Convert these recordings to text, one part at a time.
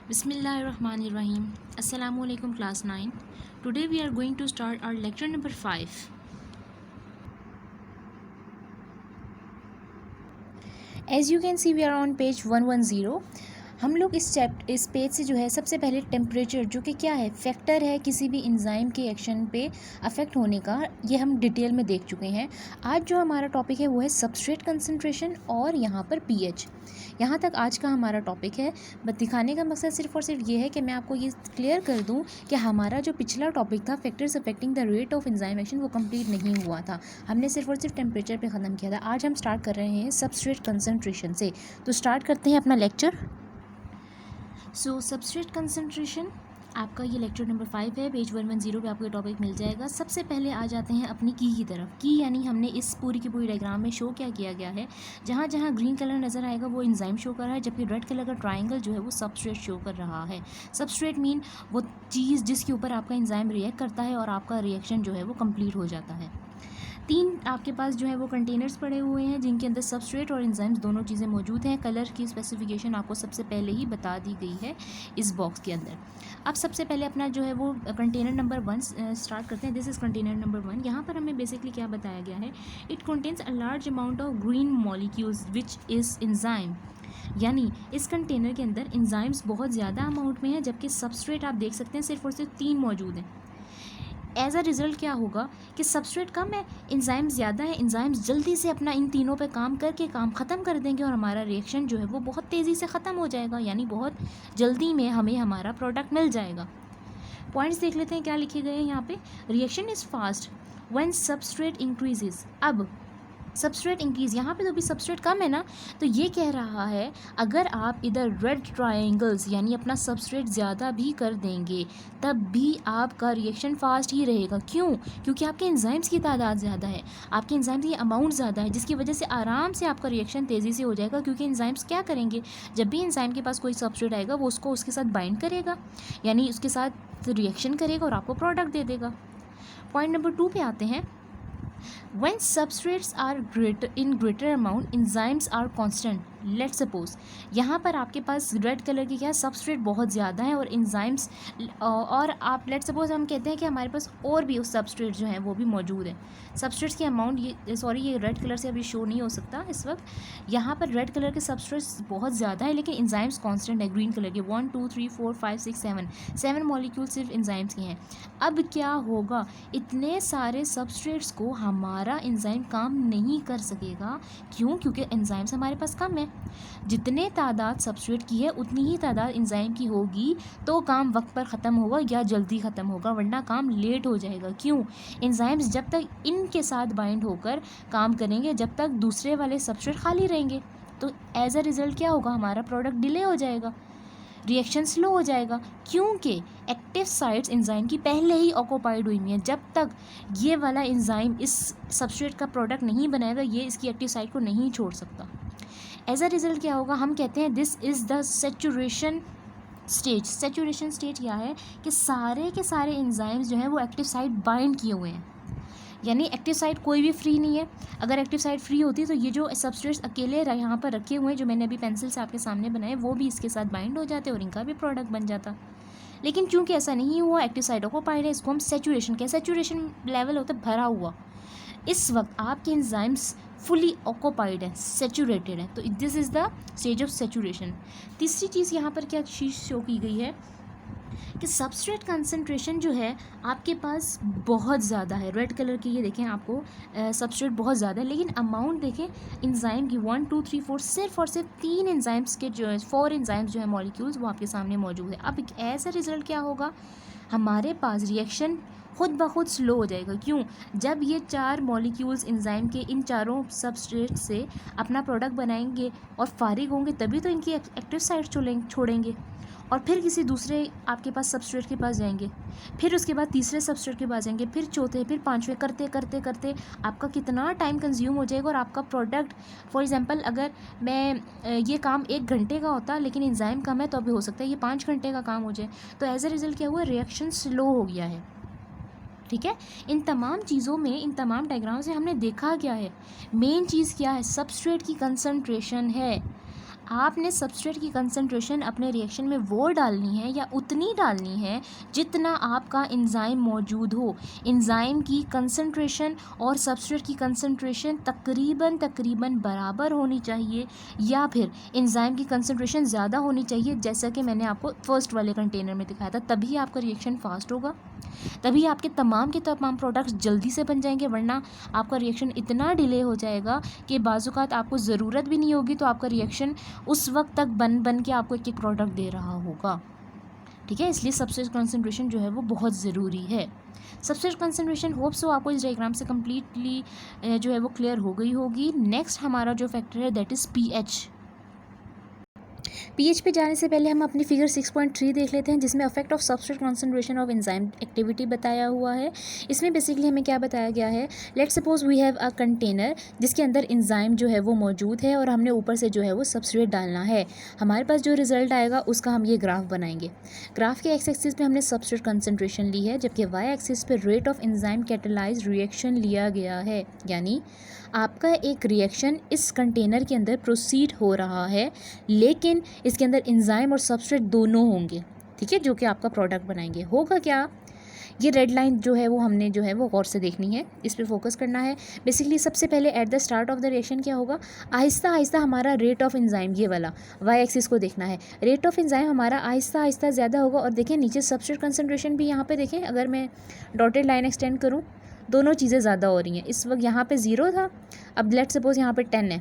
Bismillahirrahmanirrahim. Assalamu alaikum class 9. Today we are going to start our lecture number 5. As you can see we are on page 110. हम लोग इस page से जो है सबसे पहले टेम्परेचर जो कि क्या है फैक्टर है किसी भी एंजाइम के एक्शन पे अफेक्ट होने का, ये हम डिटेल में देख चुके हैं। आज जो हमारा टॉपिक है वो है सबस्ट्रेट कंसंट्रेशन और यहाँ पर पीएच। यहाँ तक आज का हमारा टॉपिक है। बस दिखाने का मकसद सिर्फ और सिर्फ ये है कि मैं आपको ये क्लियर कर दूँ कि हमारा जो पिछला टॉपिक था factors affecting the rate of enzyme action वो कंप्लीट नहीं हुआ था। हमने सिर्फ और सिर्फ टेम्परेचर पे ख़त्म किया था। आज हम स्टार्ट कर रहे हैं सबस्ट्रेट कंसंट्रेशन से। तो स्टार्ट करते हैं अपना लेक्चर। सो सबस्ट्रेट कंसंट्रेशन आपका ये लेक्चर नंबर 5 है। पेज 110 पे आपको ये टॉपिक मिल जाएगा। सबसे पहले आ जाते हैं अपनी की तरफ। की यानी हमने इस पूरी की पूरी डायग्राम में शो क्या किया गया है, जहाँ जहाँ ग्रीन कलर नज़र आएगा वो एंजाइम शो कर रहा है, जबकि रेड कलर का ट्राइंगल जो है वो सबस्ट्रेट शो कर रहा है। सबस्ट्रेट मीन वो चीज़ जिसके ऊपर आपका एंजाइम रिएक्ट करता है और आपका रिएक्शन जो है वो कंप्लीट हो जाता है। 3 आपके पास जो है वो कंटेनर्स पड़े हुए हैं जिनके अंदर सबस्ट्रेट और एंजाइम्स दोनों चीज़ें मौजूद हैं। कलर की स्पेसिफिकेशन आपको सबसे पहले ही बता दी गई है इस बॉक्स के अंदर। अब सबसे पहले अपना जो है वो कंटेनर नंबर 1 स्टार्ट करते हैं। This is container number 1। यहाँ पर हमें बेसिकली क्या बताया गया है, it contains a large amount of green molecules which is enzyme. यानी इस कंटेनर के अंदर एंजाइम्स बहुत ज़्यादा अमाउंट में है, जबकि सबस्ट्रेट आप देख सकते हैं सिर्फ और सिर्फ 3 मौजूद हैं। एज अ रिज़ल्ट क्या होगा कि सबस्ट्रेट कम है, एंजाइम्स ज़्यादा है। एंजाइम्स जल्दी से अपना इन तीनों पे काम करके काम ख़त्म कर देंगे और हमारा रिएक्शन जो है वो बहुत तेज़ी से ख़त्म हो जाएगा, यानी बहुत जल्दी में हमें हमारा प्रोडक्ट मिल जाएगा। पॉइंट्स देख लेते हैं क्या लिखे गए हैं यहाँ पे। Reaction is fast when substrate increases. अब सबस्ट्रेट इंक्रीज, यहाँ पे तो भी सबस्ट्रेट कम है ना, तो ये कह रहा है अगर आप इधर रेड ट्रायंगल्स यानी अपना सबस्ट्रेट ज़्यादा भी कर देंगे तब भी आपका रिएक्शन फास्ट ही रहेगा। क्यों? क्योंकि आपके एंजाइम्स की तादाद ज़्यादा है, आपके एंजाइम्स की अमाउंट ज़्यादा है, जिसकी वजह से आराम से आपका रिएक्शन तेज़ी से हो जाएगा। क्योंकि एंजाइम्स क्या करेंगे, जब भी एंजाइम के पास कोई सबस्ट्रेट आएगा वो उसको उसके साथ बाइंड करेगा, यानी उसके साथ रिएक्शन करेगा और आपको प्रोडक्ट दे देगा। पॉइंट नंबर 2 पे आते हैं। When substrates are in greater amount, enzymes are constant. Let's suppose यहाँ पर आपके पास रेड कलर की क्या सबस्ट्रेट बहुत ज़्यादा है और एंजाइम्स, और आप लेट्स सपोज हम कहते हैं कि हमारे पास और भी उस सबस्ट्रेट जो है वो भी मौजूद है। सबस्ट्रेट्स की अमाउंट ये रेड कलर से अभी शो नहीं हो सकता इस वक्त। यहाँ पर रेड कलर के सबस्ट्रेट्स बहुत ज़्यादा है लेकिन एंजाइम्स कांस्टेंट है ग्रीन कलर के। 1 2 3 4 5 6 7 मॉलिक्यूल सिर्फ एंजाइम्स के हैं। अब क्या होगा, इतने सारे सबस्ट्रेट्स को हमारा एंजाइम काम नहीं कर सकेगा। क्यों? क्योंकि एंजाइम्स हमारे पास कम है। जितने तादाद सबस्ट्रेट की है उतनी ही तादाद एंजाइम की होगी, तो काम वक्त पर ख़त्म होगा या जल्दी ख़त्म होगा, वरना काम लेट हो जाएगा। क्यों? एंजाइम्स जब तक इनके साथ बाइंड होकर काम करेंगे जब तक दूसरे वाले सबस्ट्रेट खाली रहेंगे, तो एज अ रिज़ल्ट क्या होगा, हमारा प्रोडक्ट डिले हो जाएगा, रिएक्शन स्लो हो जाएगा। क्योंकि एक्टिव साइट्स एंजाइम की पहले ही ऑक्यूपाइड हुई हैं। जब तक ये वाला एंजाइम इस सबस्ट्रेट का प्रोडक्ट नहीं बनाएगा ये इसकी एक्टिव साइट को नहीं छोड़ सकता। एज अ रिज़ल्ट क्या होगा, हम कहते हैं this is the saturation stage. Saturation stage क्या है कि सारे के सारे एंजाइम्स जो हैं वो एक्टिव साइट बाइंड किए हुए हैं, यानी एक्टिव साइट कोई भी फ्री नहीं है। अगर एक्टिव साइट फ्री होती तो ये जो सबस्ट्रेट्स अकेले यहाँ पर रखे हुए हैं जो मैंने अभी पेंसिल से आपके सामने बनाए वो भी इसके साथ बाइंड हो जाते और इनका भी प्रोडक्ट बन जाता। लेकिन चूंकि ऐसा नहीं हुआ, एक्टिव साइट ऑक्यूपाइड है, इसको हम सेचुरेशन के सेचुरेशन लेवल होता है भरा हुआ। इस वक्त आपके एंजाइम्स फुली ऑक्यूपाइड है, सेचुरेटेड है, तो this is the stage of saturation. तीसरी चीज़ यहाँ पर क्या चीज़ शो की गई है कि सबस्ट्रेट कंसंट्रेशन जो है आपके पास बहुत ज़्यादा है। रेड कलर की ये देखें आपको सबस्ट्रेट बहुत ज़्यादा है, लेकिन अमाउंट देखें एंजाइम की 1 2 3 4 सिर्फ और सिर्फ 3 एंजाइम्स के जो है 4 एंजाइम्स जो है मॉलिक्यूल्स वो आपके सामने मौजूद है। अब ऐसा रिजल्ट क्या होगा, हमारे पास रिएक्शन खुद ब खुद स्लो हो जाएगा। क्यों? जब ये 4 मॉलिक्यूल्स एंजाइम के इन चारों सबस्ट्रेट से अपना प्रोडक्ट बनाएंगे और फारिग होंगे तभी तो इनकी एक्टिव साइट छोड़ेंगे और फिर किसी दूसरे आपके पास सबस्ट्रेट के पास जाएंगे, फिर उसके बाद तीसरे सबस्ट्रेट के पास जाएंगे, फिर चौथे, फिर पांचवें, करते करते करते आपका कितना टाइम कंज्यूम हो जाएगा। और आपका प्रोडक्ट फॉर एग्जांपल अगर मैं ये काम 1 घंटे का होता लेकिन एंजाइम कम है तो अभी हो सकता है ये 5 घंटे का काम हो जाए। तो एज अ रिज़ल्ट क्या हुआ, रिएक्शन स्लो हो गया है। ठीक है, इन तमाम चीज़ों में, इन तमाम डायग्राम से हमने देखा क्या है, मेन चीज़ क्या है, सबस्ट्रेट की कंसंट्रेशन है। आपने सबस्ट्रेट की कंसंट्रेशन अपने रिएक्शन में वो डालनी है या उतनी डालनी है जितना आपका एंजाइम मौजूद हो। एंजाइम की कंसंट्रेशन और सबस्ट्रेट की कंसंट्रेशन तकरीबन बराबर होनी चाहिए, या फिर एंजाइम की कंसंट्रेशन ज़्यादा होनी चाहिए, जैसा कि मैंने आपको फर्स्ट वाले कंटेनर में दिखाया था। तभी आपका रिएक्शन फास्ट होगा, तभी आपके तमाम के तमाम प्रोडक्ट्स जल्दी से बन जाएंगे, वरना आपका रिएक्शन इतना डिले हो जाएगा कि बाज़-औक़ात आपको ज़रूरत भी नहीं होगी तो आपका रिएक्शन उस वक्त तक बन के आपको एक एक प्रोडक्ट दे रहा होगा। ठीक है, इसलिए सबस्ट्रेट कंसंट्रेशन जो है वो बहुत ज़रूरी है। सबस्ट्रेट कंसंट्रेशन होप सो आपको इस डायग्राम से कम्प्लीटली जो है वो क्लियर हो गई होगी। नेक्स्ट हमारा जो फैक्टर है दैट इज़ पीएच। पीएच पे जाने से पहले हम अपनी फिगर 6.3 देख लेते हैं, जिसमें effect of substrate concentration of enzyme activity बताया हुआ है। इसमें बेसिकली हमें क्या बताया गया है, let's suppose we have a container जिसके अंदर एंजाइम जो है वो मौजूद है और हमने ऊपर से जो है वो सबस्ट्रेट डालना है। हमारे पास जो रिजल्ट आएगा उसका हम ये ग्राफ बनाएंगे। ग्राफ के एक्स एक्सिस पे हमने सबस्ट्रेट कंसंट्रेशन ली है, जबकि वाई एक्सिस पे rate of enzyme catalysed reaction लिया गया है। यानी आपका एक रिएक्शन इस कंटेनर के अंदर प्रोसीड हो रहा है, लेकिन इसके अंदर एंजाइम और सबस्ट्रेट दोनों होंगे। ठीक है, जो कि आपका प्रोडक्ट बनाएंगे। होगा क्या, ये रेड लाइन जो है वो हमने जो है वो गौर से देखनी है, इस पर फोकस करना है। बेसिकली सबसे पहले at the start of the reaction क्या होगा, आहिस्ता आहिस्ता हमारा रेट ऑफ एंजाइम, ये वाला वाई एक्सिस को देखना है। रेट ऑफ एंजाइम हमारा आहिस्ता आहिस्ता ज़्यादा होगा। और देखें नीचे सबस्ट्रेट कंसंट्रेशन भी यहाँ पे देखें, अगर मैं डॉटेड लाइन एक्सटेंड करूँ, दोनों चीज़ें ज़्यादा हो रही हैं। इस वक्त यहाँ पे 0 था, अब लेट्स सपोज यहाँ पे 10 है।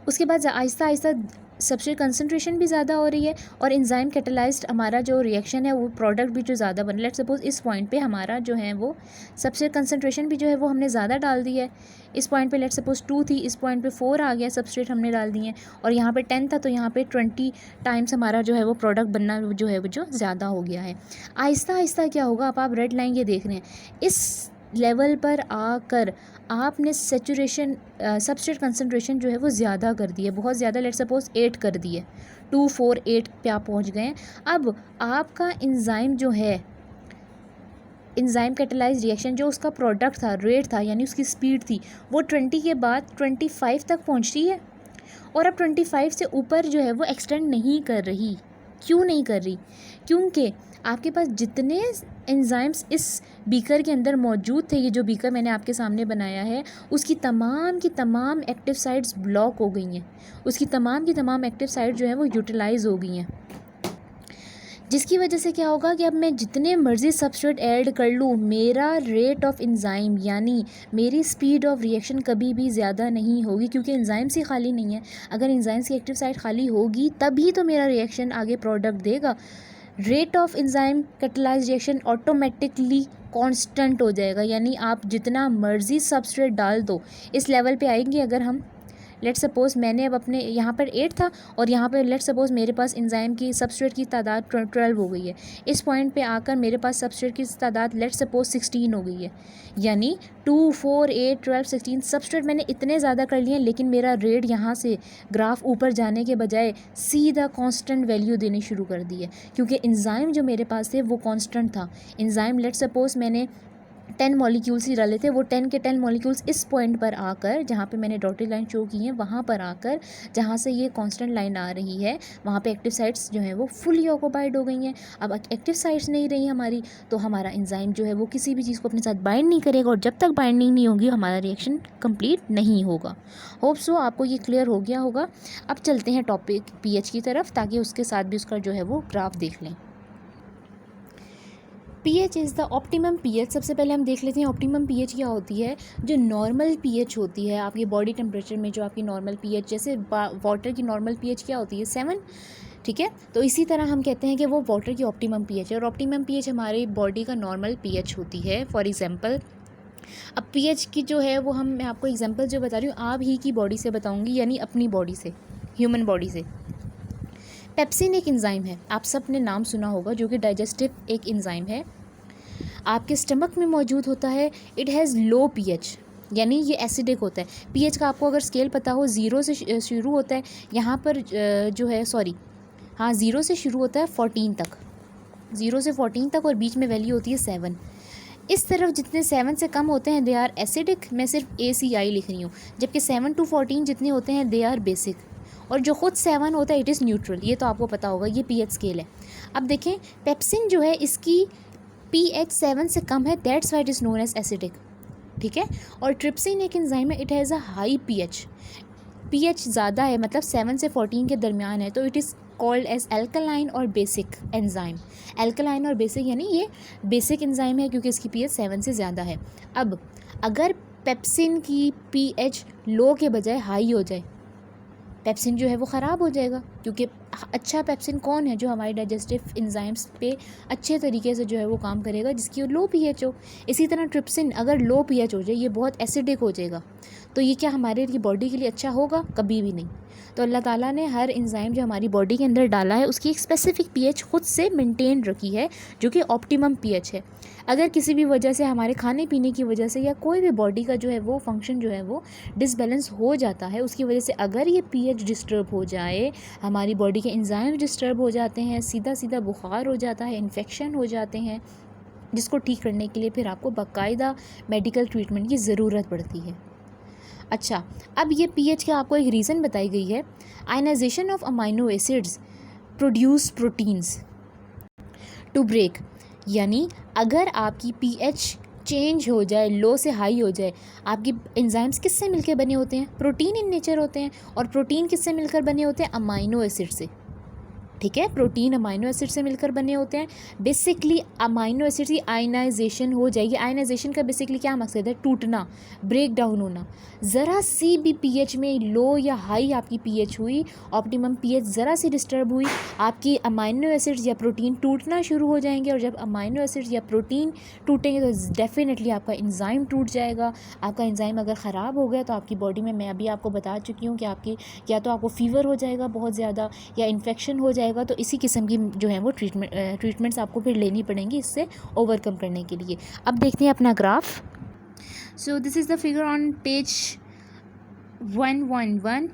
उसके बाद आहिस्ता आहिस्ता सबस्ट्रेट कंसंट्रेशन भी ज़्यादा हो रही है और एंजाइम कैटेलाइज्ड हमारा जो रिएक्शन है वो प्रोडक्ट भी जो ज़्यादा बन, लेट्स सपोज इस पॉइंट पे हमारा जो है वो सबस्ट्रेट कंसंट्रेशन भी जो है वो हमने ज़्यादा डाल दी है। इस पॉइंट पे लेट्स सपोज 2 थी, इस पॉइंट पे 4 आ गया, सबस्ट्रेट हमने डाल दिए, और यहाँ पे 10 था तो यहाँ पे 20 टाइम्स हमारा जो है वो प्रोडक्ट बनना जो है वो जो ज़्यादा हो गया है। आहिस्ता आहिस्ता क्या होगा, अब आप रेड लाइन ये देख रहे हैं, इस लेवल पर आकर आपने सेचुरेशन सबस्ट्रेट कंसंट्रेशन जो है वो ज़्यादा कर दी है, बहुत ज़्यादा, लेट्स सपोज 8 कर दी है, 2 4 8 पे आप पहुंच गए हैं। अब आपका एंजाइम जो है, एंजाइम कैटेलाइज्ड रिएक्शन जो उसका प्रोडक्ट था, रेट था, यानी उसकी स्पीड थी, वो 20 के बाद 25 तक पहुंच रही है, और अब 25 से ऊपर जो है वो एक्सटेंड नहीं कर रही। क्यों नहीं कर रही, क्योंकि आपके पास जितने एंजाइम्स इस बीकर के अंदर मौजूद थे, ये जो बीकर मैंने आपके सामने बनाया है, उसकी तमाम की तमाम एक्टिव साइट्स ब्लॉक हो गई हैं, उसकी तमाम की तमाम एक्टिव साइट जो है वो यूटिलाइज हो गई हैं, जिसकी वजह से क्या होगा कि अब मैं जितने मर्ज़ी सबस्ट्रेट ऐड कर लूँ, मेरा रेट ऑफ एंजाइम यानी मेरी स्पीड ऑफ रिएक्शन कभी भी ज़्यादा नहीं होगी, क्योंकि एंजाइम्स ही खाली नहीं है। अगर एंजाइम्स की एक्टिव साइट खाली होगी तभी तो मेरा रिएक्शन आगे प्रोडक्ट देगा। Rate of enzyme catalysed reaction automatically constant हो जाएगा, यानी आप जितना मर्ज़ी सबस्ट्रेट डाल दो, इस लेवल पे आएंगे। अगर हम लेट्स सपोज मैंने अब अपने यहाँ पर 8 था और यहाँ पर लेट्स सपोज मेरे पास एंजाइम की सबस्ट्रेट की तादाद 12 हो गई है, इस पॉइंट पे आकर मेरे पास सबस्ट्रेट की तादाद लेट्स सपोज 16 हो गई है, यानी 2 4 8 12 16 सबस्ट्रेट मैंने इतने ज़्यादा कर लिए हैं, लेकिन मेरा रेट यहाँ से ग्राफ ऊपर जाने के बजाय सीधा कांस्टेंट वैल्यू देनी शुरू कर दी है, क्योंकि एंजाइम जो मेरे पास थे वो कांस्टेंट था। एंजाइम लेट्स सपोज मैंने 10 मॉलिक्यूल्स ही डाले थे, वो 10 के 10 मॉलिक्यूल्स इस पॉइंट पर आकर, जहाँ पे मैंने डॉटेड लाइन शो की है, वहाँ पर आकर जहाँ से ये कांस्टेंट लाइन आ रही है, वहाँ पे एक्टिव साइट्स जो हैं वो फुली ऑक्यूपाइड हो गई हैं। अब एक्टिव साइट्स नहीं रही हमारी, तो हमारा एंजाइम जो है वो किसी भी चीज़ को अपने साथ बाइंड नहीं करेगा, और जब तक बाइंडिंग नहीं होगी हमारा रिएक्शन कंप्लीट नहीं होगा। होप सो आपको ये क्लियर हो गया होगा। अब चलते हैं टॉपिक पीएच की तरफ, ताकि उसके साथ भी उसका जो है वो ग्राफ देख लें। PH is the optimum pH. सबसे पहले हम देख लेते हैं ऑप्टिमम पीएच क्या होती है। जो नॉर्मल पीएच होती है आपकी बॉडी टेम्परेचर में, जो आपकी नॉर्मल पीएच, जैसे वाटर की नॉर्मल पीएच क्या होती है 7, ठीक है, तो इसी तरह हम कहते हैं कि वो वाटर की ऑप्टिमम पीएच है, और ऑप्टिमम पीएच हमारी बॉडी का नॉर्मल पीएच होती है। फॉर एग्जांपल अब पीएच की जो है वो मैं आपको एग्जांपल जो बता रही हूँ आप ही की बॉडी से बताऊँगी, यानी अपनी बॉडी से, ह्यूमन बॉडी से। पेप्सिन एक एंजाइम है, आप सब ने नाम सुना होगा, जो कि डाइजेस्टिव एक एंजाइम है, आपके स्टमक में मौजूद होता है। इट हैज़ लो पीएच, यानी ये एसिडिक होता है। पीएच का आपको अगर स्केल पता हो, 0 से शुरू होता है, यहाँ पर जो है 0 से शुरू होता है 14 तक, 0 से 14 तक, और बीच में वैल्यू होती है 7। इस तरफ जितने 7 से कम होते हैं दे आर एसिडिक, मैं सिर्फ ACI लिख रही हूँ, जबकि 7 to 14 जितने होते हैं दे आर बेसिक, और जो खुद 7 होता है इट इज़ न्यूट्रल, ये तो आपको पता होगा, ये पीएच स्केल है। अब देखें पेप्सिन जो है इसकी पीएच 7 से कम है, that's why it is known as acidic, ठीक है। और ट्रिप्सिन एक एंजाइम है, it has a high pH ज़्यादा है, मतलब 7 से 14 के दरमियान है, तो it is called as alkaline और बेसिक एंजाइम। एल्कलाइन और बेसिक यानी ये बेसिक एंजाइम है क्योंकि इसकी पीएच 7 से ज़्यादा है। अब अगर पेप्सिन की पीएच लो के बजाय हाई हो जाए, पेप्सिन जो है वो ख़राब हो जाएगा, क्योंकि अच्छा पेप्सिन कौन है जो हमारे डाइजेस्टिव एंजाइम्स पे अच्छे तरीके से जो है वो काम करेगा, जिसकी लो पीएच हो। इसी तरह ट्रिप्सिन अगर लो पीएच हो जाए, ये बहुत एसिडिक हो जाएगा, तो ये क्या हमारे बॉडी के लिए अच्छा होगा? कभी भी नहीं। तो अल्लाह ताला ने हर एंजाइम जो हमारी बॉडी के अंदर डाला है उसकी एक स्पेसिफिक पीएच खुद से मेंटेन रखी है, जो कि ऑप्टिमम पीएच है। अगर किसी भी वजह से हमारे खाने पीने की वजह से या कोई भी बॉडी का जो है वो फंक्शन जो है वो डिसबैलेंस हो जाता है, उसकी वजह से अगर ये पीएच डिस्टर्ब हो जाए, हमारी बॉडी के एंजाइम डिस्टर्ब हो जाते हैं, सीधा सीधा बुखार हो जाता है, इन्फेक्शन हो जाते हैं, जिसको ठीक करने के लिए फिर आपको बाकायदा मेडिकल ट्रीटमेंट की ज़रूरत पड़ती है। अच्छा, अब ये पीएच का आपको एक रीज़न बताई गई है, ionization of amino acids produce proteins to break, यानी अगर आपकी पीएच चेंज हो जाए, लो से हाई हो जाए, आपकी एंजाइम्स किससे मिलकर बने होते हैं? प्रोटीन इन नेचर होते हैं, और प्रोटीन किससे मिलकर बने होते हैं? अमाइनो एसिड से, ठीक है। प्रोटीन अमाइनो एसिड से मिलकर बने होते हैं। बेसिकली अमाइनो एसिड की आयनाइजेशन हो जाएगी। आयनाइजेशन का बेसिकली क्या मकसद है? टूटना, ब्रेक डाउन होना। ज़रा सी भी पीएच में लो या हाई आपकी पीएच हुई, ऑप्टिमम पीएच ज़रा सी डिस्टर्ब हुई, आपकी अमाइनो एसिड्स या प्रोटीन टूटना शुरू हो जाएंगे, और जब अमाइनो एसिड्स या प्रोटीन टूटेंगे तो डेफिनेटली आपका एंजाइम टूट जाएगा। आपका एंजाइम अगर ख़राब हो गया तो आपकी बॉडी में, मैं अभी आपको बता चुकी हूँ कि आपकी या तो आपको फीवर हो जाएगा बहुत ज़्यादा, या इन्फेक्शन हो जाएगा। तो इसी किस्म की जो है वो ट्रीटमेंट्स आपको फिर लेनी पड़ेंगी इससे ओवरकम करने के लिए। अब देखते हैं अपना graph. So this is the figure on page 111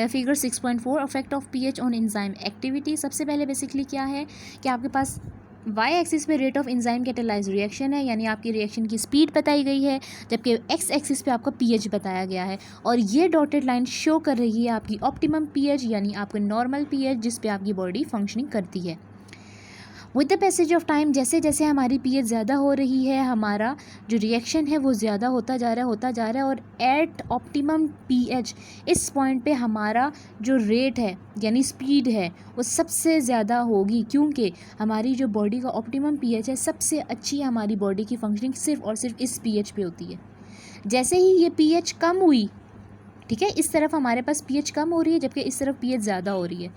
figure 6.4 effect of pH on enzyme activity. सबसे पहले बेसिकली क्या है कि आपके पास वाई एक्सिस पे rate of enzyme catalyse reaction है, यानी आपकी रिएक्शन की स्पीड बताई गई है, जबकि एक्स एक्सिस पे आपका पीएच बताया गया है, और ये डॉटेड लाइन शो कर रही है आपकी ऑप्टिमम पीएच, यानी आपका नॉर्मल पीएच जिस पे आपकी बॉडी फंक्शनिंग करती है। With the passage of time, जैसे जैसे हमारी पीएच ज़्यादा हो रही है, हमारा जो रिएक्शन है वो ज़्यादा होता जा रहा है, और एट ऑप्टिमम पीएच इस पॉइंट पे हमारा जो रेट है यानी स्पीड है वो सबसे ज़्यादा होगी, क्योंकि हमारी जो बॉडी का ऑप्टिमम पीएच है, सबसे अच्छी हमारी बॉडी की फंक्शनिंग सिर्फ और सिर्फ इस पीएच पे होती है। जैसे ही ये पीएच कम हुई, ठीक है, इस तरफ हमारे पास पीएच कम हो रही है जबकि इस तरफ पीएच ज़्यादा हो रही है,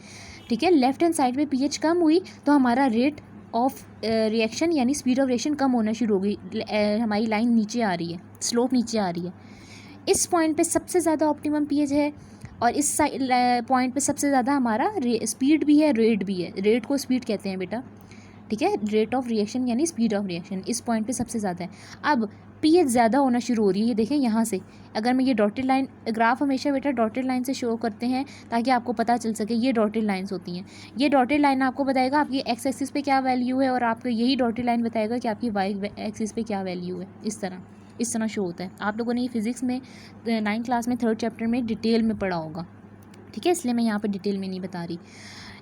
ठीक है, लेफ्ट हैंड साइड पे पीएच कम हुई तो हमारा रेट ऑफ रिएक्शन यानी स्पीड ऑफ रिएक्शन कम होना शुरू हो गई, हमारी लाइन नीचे आ रही है, स्लोप नीचे आ रही है। इस पॉइंट पे सबसे ज़्यादा ऑप्टिमम पीएच है, और इस पॉइंट पे सबसे ज़्यादा हमारा स्पीड भी है, रेट भी है। रेट को स्पीड कहते हैं बेटा, ठीक है, रेट ऑफ रिएक्शन यानी स्पीड ऑफ रिएक्शन इस पॉइंट पे सबसे ज़्यादा है। अब पीएच ज़्यादा होना शुरू हो रही है, ये देखें यहाँ से, अगर मैं ये डॉटेड लाइन, ग्राफ हमेशा बेटा डॉटेड लाइन से शो करते हैं ताकि आपको पता चल सके, ये डॉटेड लाइंस होती हैं। ये डॉटेड लाइन आपको बताएगा आपकी एक्स एक्सिस पे क्या वैल्यू है, और आपको यही डॉटेड लाइन बताएगा कि आपकी वाई एक्सिस पे क्या वैल्यू है। इस तरह शो होता है। आप लोगों ने ये फिज़िक्स में 9th क्लास में 3rd चैप्टर में डिटेल में पढ़ा होगा, ठीक है, इसलिए मैं यहाँ पर डिटेल में नहीं बता रही।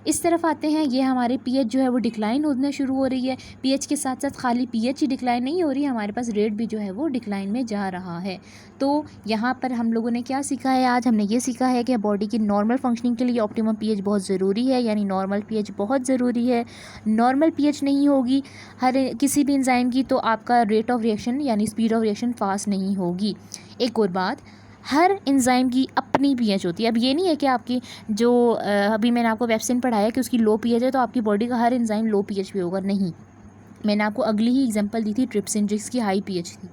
इस तरफ आते हैं, ये हमारे पीएच जो है वो डिक्लाइन होना शुरू हो रही है। पीएच के साथ साथ खाली पीएच ही डिक्लाइन नहीं हो रही, हमारे पास रेट भी जो है वो डिक्लाइन में जा रहा है। तो यहाँ पर हम लोगों ने क्या सीखा है आज? हमने ये सीखा है कि बॉडी की नॉर्मल फंक्शनिंग के लिए ऑप्टिमम पीएच बहुत ज़रूरी है, यानी नॉर्मल पीएच बहुत ज़रूरी है। नॉर्मल पीएच नहीं होगी हर किसी भी एंजाइम की तो आपका रेट ऑफ रिएक्शन यानी स्पीड ऑफ रिएक्शन फास्ट नहीं होगी। एक और बात, हर एंजाइम की अपनी पीएच होती है। अब ये नहीं है कि आपकी जो अभी मैंने आपको पेप्सिन पढ़ाया कि उसकी लो पीएच है तो आपकी बॉडी का हर एंजाइम लो पीएच पे होगा, नहीं। मैंने आपको अगली ही एग्जांपल दी थी ट्रिप्सिन, जिसकी हाई पीएच थी,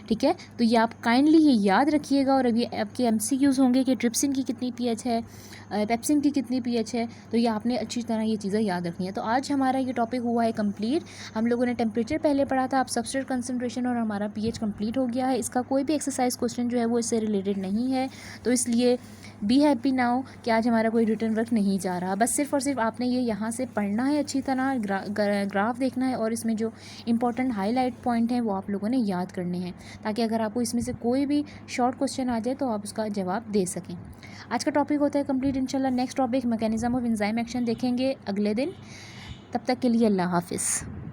ठीक है। तो ये आप काइंडली ये याद रखिएगा, और अभी आपके एमसीक्यूज़ होंगे कि ट्रिप्सिन की कितनी पीएच है, पेप्सिन की कितनी पीएच है, तो ये आपने अच्छी तरह ये चीज़ें याद रखनी है। तो आज हमारा ये टॉपिक हुआ है कंप्लीट। हम लोगों ने टेम्परेचर पहले पढ़ा था, अब सबस्ट्रेट कंसंट्रेशन, और हमारा पीएच कंप्लीट हो गया है। इसका कोई भी एक्सरसाइज क्वेश्चन जो है वो इससे रिलेटेड नहीं है, तो इसलिए बी हैप्पी नाउ कि आज हमारा कोई रिटर्न वर्क नहीं जा रहा। बस सिर्फ और सिर्फ आपने ये यहाँ से पढ़ना है अच्छी तरह, ग्राफ देखना है और इसमें जो इंपॉर्टेंट हाईलाइट पॉइंट हैं वो आप लोगों ने याद करने हैं, ताकि अगर आपको इसमें से कोई भी शॉर्ट क्वेश्चन आ जाए तो आप उसका जवाब दे सकें। आज का टॉपिक होता है कंप्लीट। इंशाल्लाह next topic mechanism of enzyme action देखेंगे अगले दिन। तब तक के लिए अल्लाह हाफिज़।